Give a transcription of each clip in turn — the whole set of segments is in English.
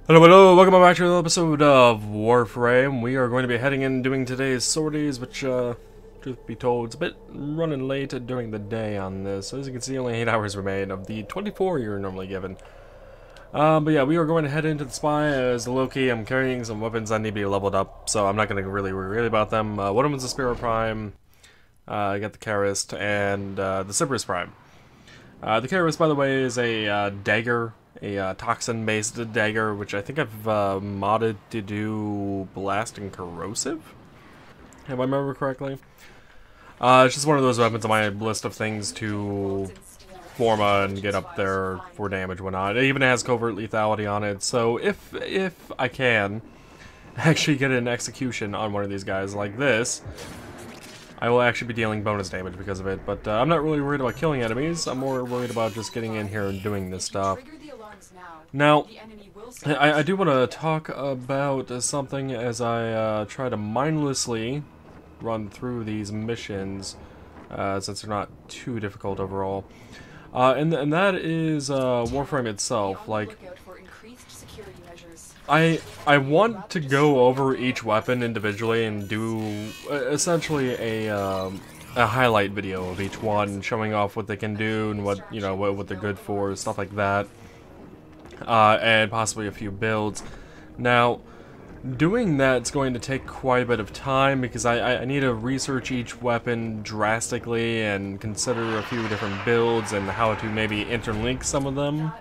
Hello, hello, welcome back to another episode of Warframe. We are going to be heading in and doing today's sorties, which, truth be told, it's a bit running late during the day on this. As you can see, only 8 hours remain of the 24 you're normally given. But yeah, we are going to head into the spy as the Loki. I'm carrying some weapons that need to be leveled up, so I'm not going to really worry about them. One of them is the Spirit Prime, I got the Karist, and the Cypress Prime. The Karist, by the way, is a dagger. A toxin-based dagger, which I think I've modded to do blast and corrosive, if I remember correctly. It's just one of those weapons on my list of things to form and get up there for damage and whatnot. It even has covert lethality on it, so if I can actually get an execution on one of these guys like this, I will actually be dealing bonus damage because of it. But I'm not really worried about killing enemies. I'm more worried about just getting in here and doing this stuff. Now, I do want to talk about something as I try to mindlessly run through these missions, since they're not too difficult overall. And that is Warframe itself. Like, I want to go over each weapon individually and do essentially a highlight video of each one, showing off what they can do and what what they're good for, stuff like that. And possibly a few builds. Now, doing that's going to take quite a bit of time because I need to research each weapon drastically and consider a few different builds and how to maybe interlink some of them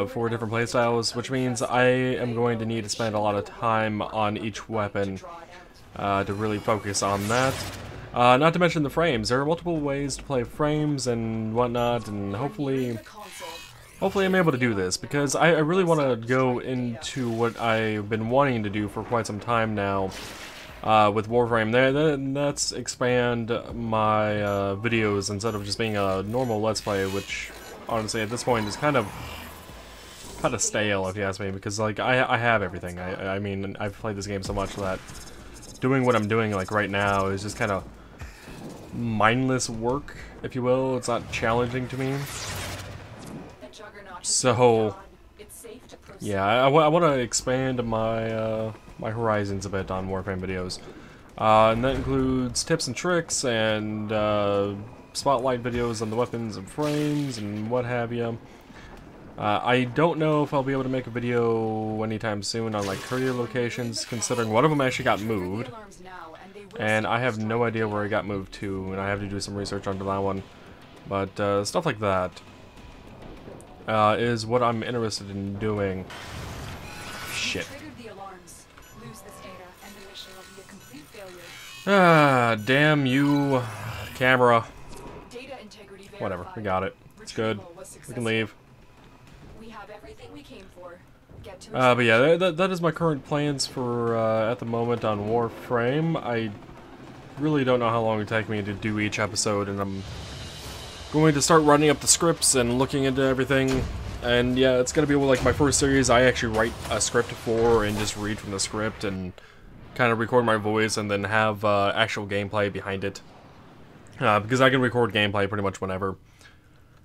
for different playstyles, which means I am going to need to spend a lot of time on each weapon to really focus on that. Not to mention the frames. There are multiple ways to play frames and whatnot, and hopefully I'm able to do this, because I really want to go into what I've been wanting to do for quite some time now with Warframe. That's expand my videos instead of just being a normal Let's Play, which honestly at this point is kind of stale if you ask me, because like I have everything. I mean, I've played this game so much that doing what I'm doing like right now is just kind of mindless work, if you will. It's not challenging to me. So, yeah, I want to expand my my horizons a bit on Warframe videos, and that includes tips and tricks and spotlight videos on the weapons and frames and what have you. I don't know if I'll be able to make a video anytime soon on like courier locations, considering one of them actually got moved, and I have no idea where it got moved to, and I have to do some research onto that one. But stuff like that is what I'm interested in doing. Shit. Ah, damn you, camera. Whatever, we got it. It's good. We can leave. But yeah, that is my current plans for at the moment on Warframe. I really don't know how long it will take me to do each episode, and I'm going to start running up the scripts and looking into everything. And yeah, it's gonna be like my first series I actually write a script for and just read from the script and kind of record my voice and then have actual gameplay behind it. Because I can record gameplay pretty much whenever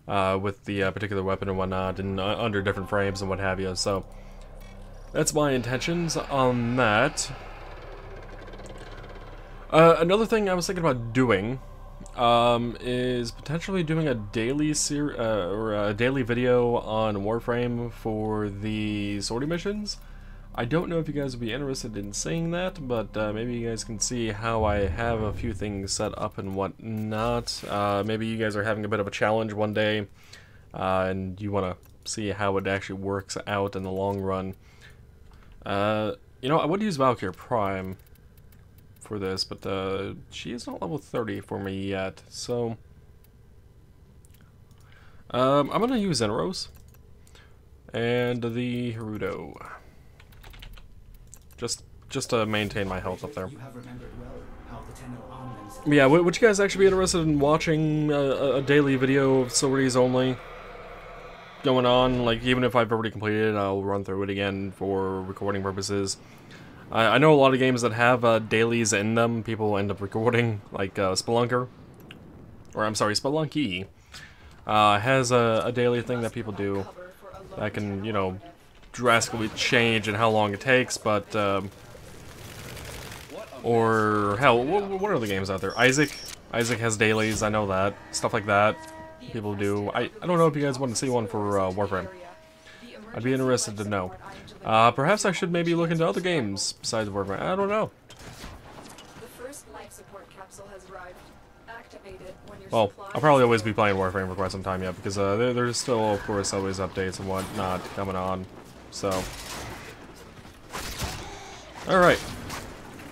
with the particular weapon and whatnot, and under different frames and what have you. So that's my intentions on that. Another thing I was thinking about doing is potentially doing a daily or a daily video on Warframe for the sortie missions. I don't know if you guys would be interested in seeing that, but maybe you guys can see how I have a few things set up and whatnot. Maybe you guys are having a bit of a challenge one day, and you want to see how it actually works out in the long run. You know, I would use Valkyrie Prime for this, but she is not level 30 for me yet, so I'm gonna use Zeneros and the Hirudo just to maintain my health up there. Yeah, would you guys actually be interested in watching a daily video of sorties only going on? Like, even if I've already completed it, I'll run through it again for recording purposes. I know a lot of games that have dailies in them, people end up recording, like Spelunker, or I'm sorry, Spelunky, has a daily thing that people do that can, you know, drastically change in how long it takes, but or hell, what are the games out there? Isaac has dailies, I know that. Stuff like that. People do. I don't know if you guys want to see one for Warframe. I'd be interested to know. Perhaps I should maybe look into other games besides Warframe. I don't know. Well, I'll probably always be playing Warframe for quite some time yet, because there's still, of course, always updates and whatnot coming on. So, alright.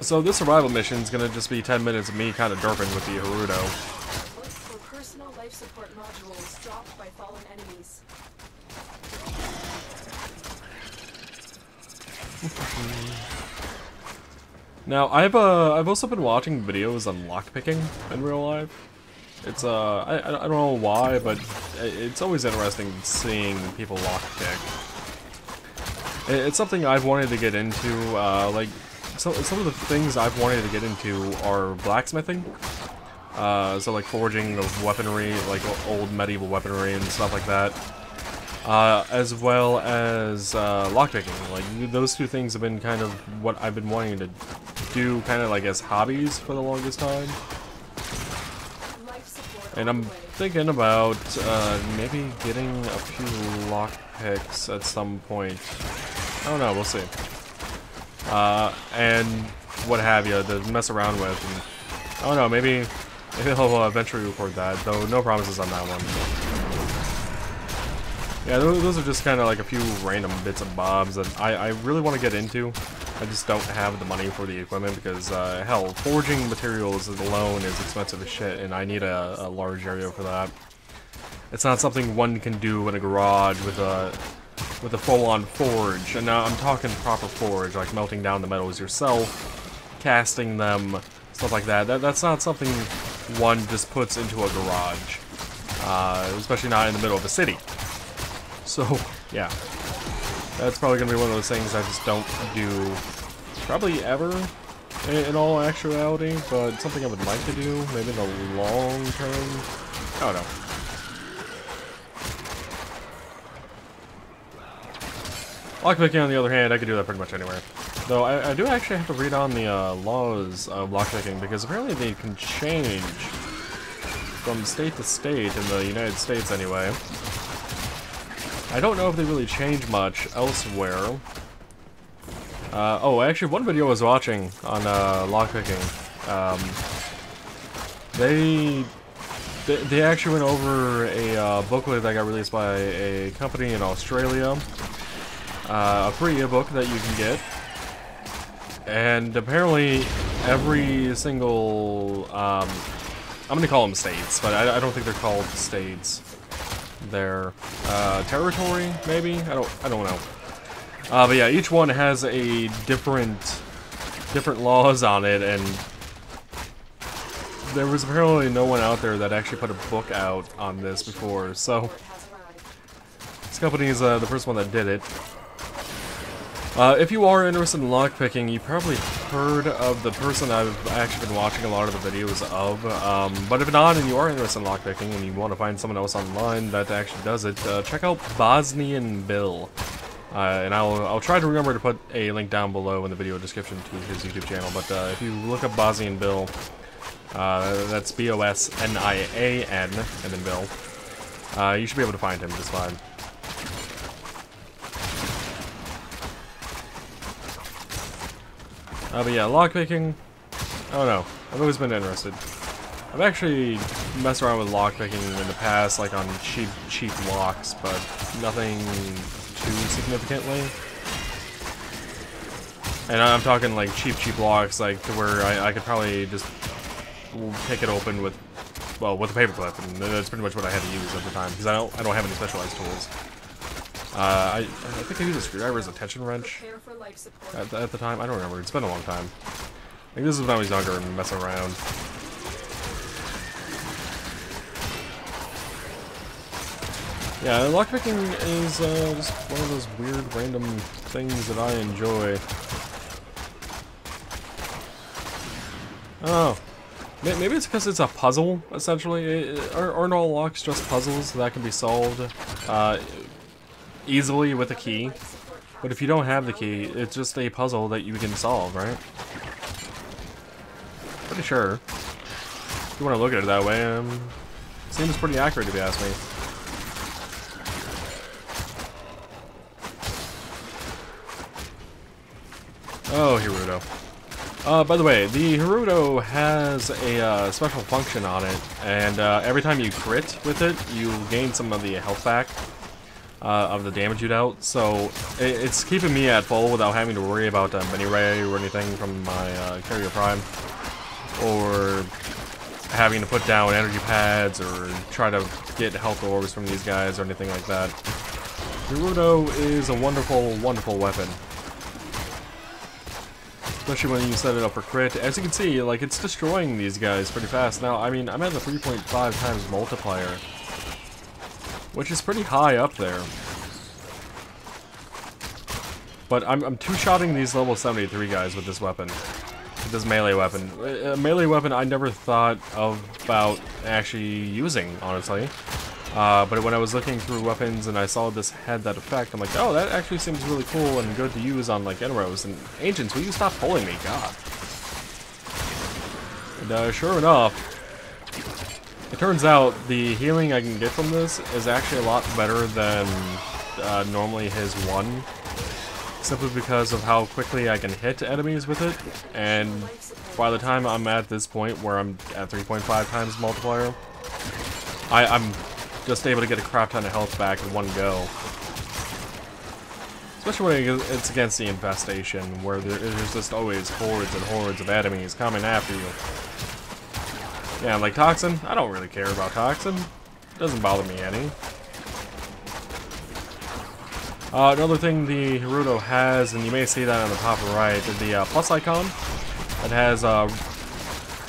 So this survival mission is gonna just be 10 minutes of me kind of derping with the Haruto. Look for personal life support modules dropped by fallen enemies. Now, I've also been watching videos on lockpicking in real life. It's I don't know why, but it's always interesting seeing people lockpick. It's something I've wanted to get into. Like some of the things I've wanted to get into are blacksmithing. So like forging of weaponry, like old medieval weaponry and stuff like that. As well as lockpicking. Like those two things have been kind of what I've been wanting to do, kind of like as hobbies for the longest time. And I'm thinking about maybe getting a few lockpicks at some point. I don't know, we'll see. And what have you to mess around with. And, I don't know, maybe I'll eventually record that, though no promises on that one. Yeah, those are just kind of like a few random bits and bobs that I really want to get into. I just don't have the money for the equipment because, hell, forging materials alone is expensive as shit, and I need a large area for that. It's not something one can do in a garage with a full-on forge, and now I'm talking proper forge, like melting down the metals yourself, casting them, stuff like that. That's not something one just puts into a garage, especially not in the middle of a city. So, yeah. That's probably going to be one of those things I just don't do probably ever, in all actuality, but something I would like to do, maybe in the long term. I don't know. Lockpicking, on the other hand, I could do that pretty much anywhere. Though I do actually have to read on the laws of lockpicking, because apparently they can change from state to state, in the United States anyway. I don't know if they really change much elsewhere. Oh, actually, one video I was watching on lockpicking, they actually went over a booklet that got released by a company in Australia, a free ebook that you can get, and apparently every single, I'm gonna call them states, but I don't think they're called states. Their territory, maybe? I don't know. But yeah, each one has a different laws on it, and there was apparently no one out there that actually put a book out on this before, so this company is the first one that did it. If you are interested in lockpicking, you probably heard of the person I've actually been watching a lot of the videos of, but if not, and you are interested in lockpicking and you want to find someone else online that actually does it, check out Bosnian Bill. And I'll try to remember to put a link down below in the video description to his YouTube channel, but if you look up Bosnian Bill, that's B-O-S-N-I-A-N, and then Bill, you should be able to find him just fine. But yeah, lockpicking, I don't know, I've always been interested. I've actually messed around with lockpicking in the past, like on cheap locks, but nothing too significantly. And I'm talking like cheap locks, like to where I could probably just pick it open with, well, with a paperclip, and that's pretty much what I had to use at the time, because I don't have any specialized tools. I think I used a screwdriver as a tension wrench at the time. I don't remember. It's been a long time. I think this is when I was younger and messing around. Yeah, lockpicking is just one of those weird, random things that I enjoy. Oh, maybe it's because it's a puzzle, essentially. Aren't all locks just puzzles that can be solved easily with a key? But if you don't have the key, it's just a puzzle that you can solve, right? Pretty sure. If you want to look at it that way, seems pretty accurate if you ask me. Oh, Hirudo. By the way, the Hirudo has a special function on it, and every time you crit with it, you gain some of the health back of the damage you dealt. So it's keeping me at full without having to worry about mini ray or anything from my carrier prime, or having to put down energy pads or try to get health orbs from these guys or anything like that. Hirudo is a wonderful, wonderful weapon. Especially when you set it up for crit. As you can see, like, it's destroying these guys pretty fast. Now, I mean, I'm at the 3.5 times multiplier, which is pretty high up there. But I'm two-shotting these level 73 guys with this weapon. With this melee weapon. A melee weapon I never thought about actually using, honestly. But when I was looking through weapons and I saw this had that effect, I'm like, oh, that actually seems really cool and good to use on, like, Enros. And Ancients, will you stop pulling me? God. And sure enough, it turns out the healing I can get from this is actually a lot better than normally his one. Simply because of how quickly I can hit enemies with it. And by the time I'm at this point where I'm at 3.5 times multiplier, I'm just able to get a crap ton of health back in one go. Especially when it's against the infestation, where there's just always hordes and hordes of enemies coming after you. Yeah, like Toxin, I don't really care about Toxin. It doesn't bother me any. Another thing the Hirudo has, and you may see that on the top right, is the plus icon. It has,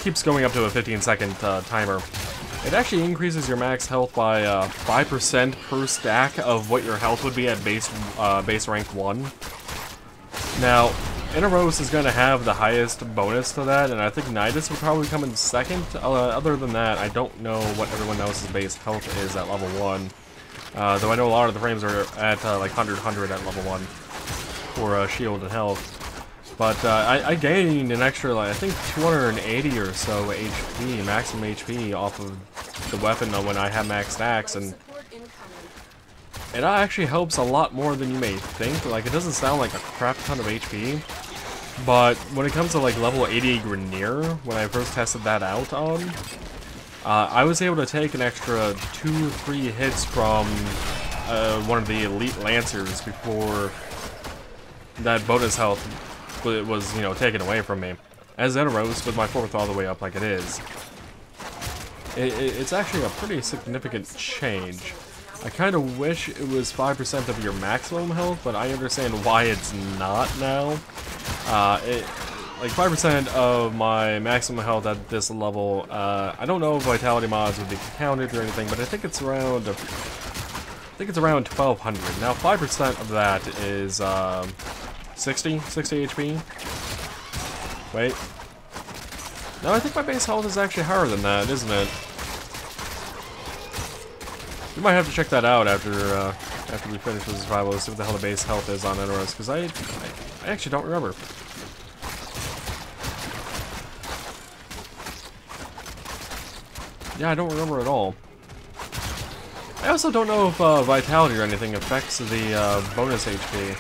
keeps going up to a 15-second timer. It actually increases your max health by 5% per stack of what your health would be at base rank 1. Now, Inaros is going to have the highest bonus to that, and I think Nidus would probably come in second. Other than that, I don't know what everyone else's base health is at level 1. Though I know a lot of the frames are at like 100 at level 1 for shield and health. But I gained an extra, like, I think 280 or so HP, maximum HP, off of the weapon when I have max stacks, and it actually helps a lot more than you may think. Like, it doesn't sound like a crap ton of HP, but when it comes to like level 80 Grineer, when I first tested that out on, I was able to take an extra 2-3 hits from one of the elite Lancers before that bonus health was, you know, taken away from me. As Zeneros, with my 4th all the way up like it is, it's actually a pretty significant change. I kind of wish it was 5% of your maximum health, but I understand why it's not now. Like 5% of my maximum health at this level, I don't know if vitality mods would be counted or anything, but I think it's around 1,200. Now 5% of that is 60 HP. Wait. No, I think my base health is actually higher than that, isn't it? We might have to check that out after we finish with the survival, see what the hell the base health is on Enros, because I actually don't remember. Yeah, I don't remember at all. I also don't know if vitality or anything affects the bonus HP.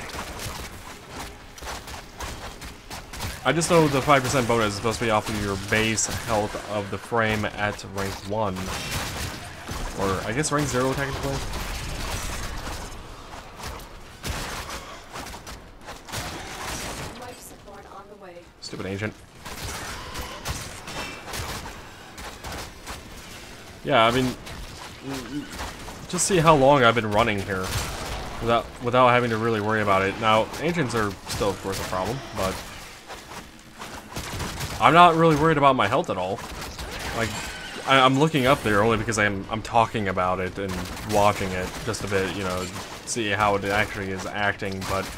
I just know the 5% bonus is supposed to be off of your base health of the frame at rank 1. Or, I guess rank 0 technically. Life support on the way. Stupid ancient. Yeah, I mean, just see how long I've been running here without having to really worry about it. Now, ancients are still, of course, a problem, but I'm not really worried about my health at all. Like, I'm looking up there only because I'm talking about it and watching it just a bit, you know, see how it actually is acting. But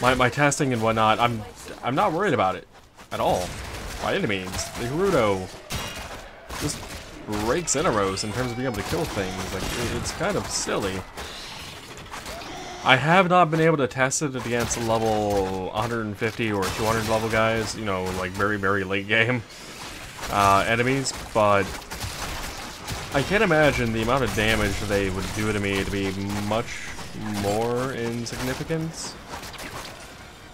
my testing and whatnot, I'm not worried about it at all, by any means. The Hirudo just breaks Inaros in terms of being able to kill things. Like, it's kind of silly. I have not been able to test it against level 150 or 200 level guys, you know, like very, very late game enemies, but I can't imagine the amount of damage they would do to me to be much more in significance.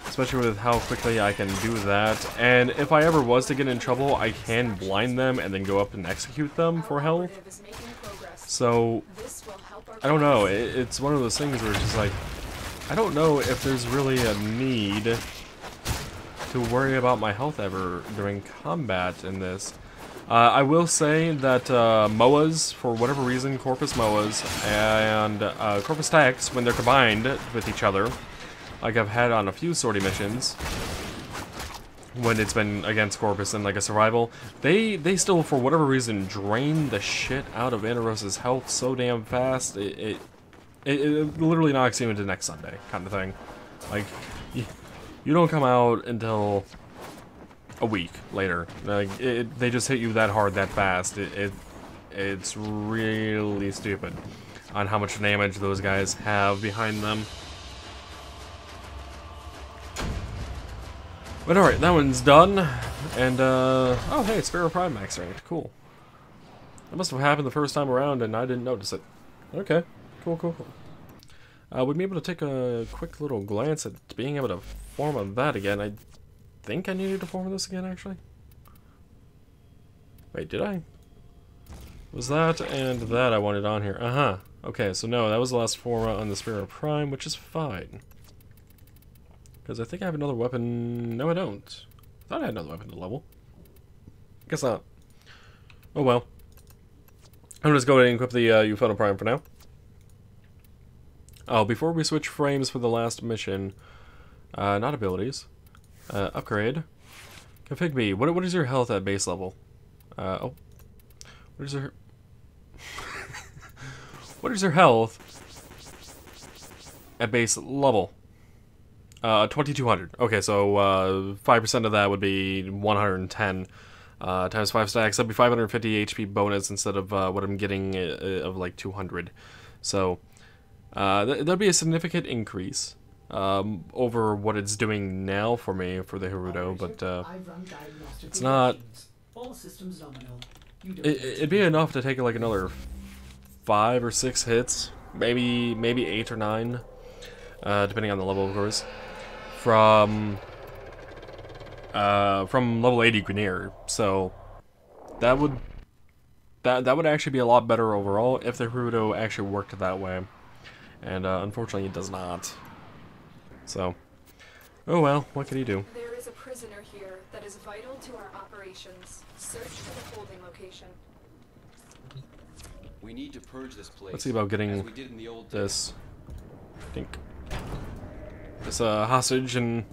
Especially with how quickly I can do that. And if I ever was to get in trouble, I can blind them and then go up and execute them for health. So, I don't know. It's one of those things where it's just like, I don't know if there's really a need to worry about my health ever during combat in this. I will say that MOAs, for whatever reason, Corpus MOAs and Corpus Techs, when they're combined with each other, like I've had on a few sortie missions, when it's been against Corpus and like a survival, they still, for whatever reason, drain the shit out of Inaros' health so damn fast, it literally knocks you into next Sunday, kind of thing. Like, you don't come out until a week later. Like, they just hit you that hard, that fast. It's really stupid on how much damage those guys have behind them. But alright, that one's done. And, oh hey, it's Sparrow Prime max ranked. Cool. That must have happened the first time around and I didn't notice it. Okay. Cool, cool, cool. We'd be able to take a quick little glance at being able to form on that again. I think I needed to form this again, actually. Wait, did I? Was that and that I wanted on here? Uh-huh. Okay, so no, that was the last forma on the Sparrow Prime, which is fine. Because I think I have another weapon. No, I don't. I thought I had another weapon to level. Guess not. Oh well. I'm just going to equip the Ufona Prime for now. Oh, before we switch frames for the last mission, not abilities. Upgrade. Config B. What is your health at base level? Oh. What is your... what is your health at base level? 2200. Okay, so 5% of that would be 110 times 5 stacks. That'd be 550 HP bonus instead of what I'm getting of like 200. So that'd be a significant increase over what it's doing now for me for the Hirudo, but it's not. It'd be enough to take like another 5 or 6 hits, maybe 8 or 9, depending on the level, of course. From level 80 Grineer, so that would actually be a lot better overall if the Hirudo actually worked that way, and unfortunately it does not. So, oh well, what can you do? There is a prisoner here that is vital to our operations. Search for the holding location. We need to purge this place. Let's see about getting this. I think. This hostage and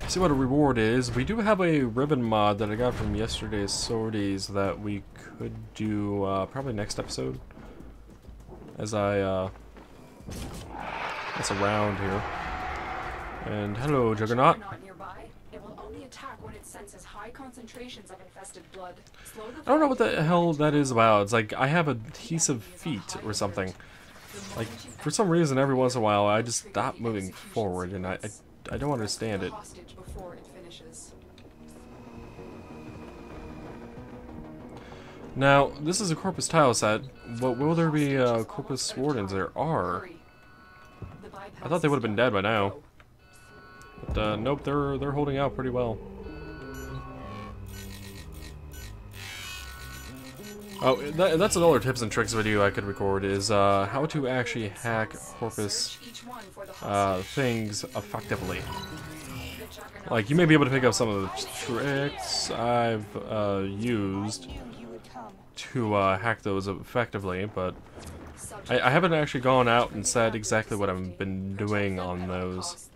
see what a reward is. We do have a ribbon mod that I got from yesterday's sorties that we could do probably next episode as I mess around here. And hello, Juggernaut. It will only attack when it senses high concentrations of infested blood. I don't know what the hell that is about. It's like I have adhesive feet or something. Like, for some reason, every once in a while, I just stop moving forward, and I don't understand it. Now, this is a Corpus tile set, but will there be Corpus Wardens? There are. I thought they would have been dead by now. But, nope, they're holding out pretty well. Oh, that's another tips and tricks video I could record, is how to actually hack Corpus things effectively. Like, you may be able to pick up some of the tricks I've used to hack those effectively, but I haven't actually gone out and said exactly what I've been doing on those.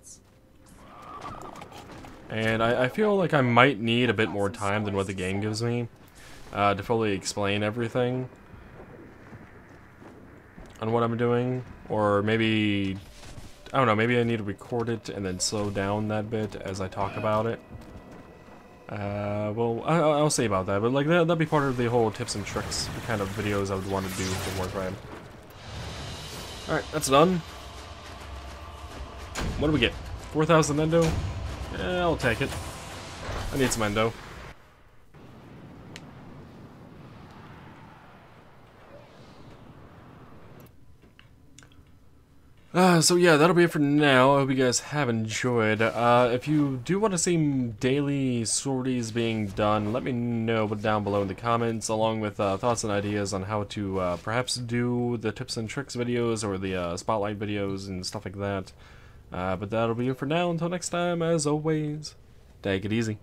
And I feel like I might need a bit more time than what the game gives me to fully explain everything on what I'm doing, or maybe, I don't know, maybe I need to record it and then slow down that bit as I talk about it. Well, I'll say about that, but like that'd be part of the whole tips and tricks kind of videos I would want to do for Warframe. Alright, that's done. What do we get? 4,000 endo? Yeah, I'll take it. I need some endo. So yeah, that'll be it for now. I hope you guys have enjoyed. If you do want to see daily sorties being done, let me know down below in the comments, along with thoughts and ideas on how to perhaps do the tips and tricks videos or the spotlight videos and stuff like that. But that'll be it for now. Until next time, as always, take it easy.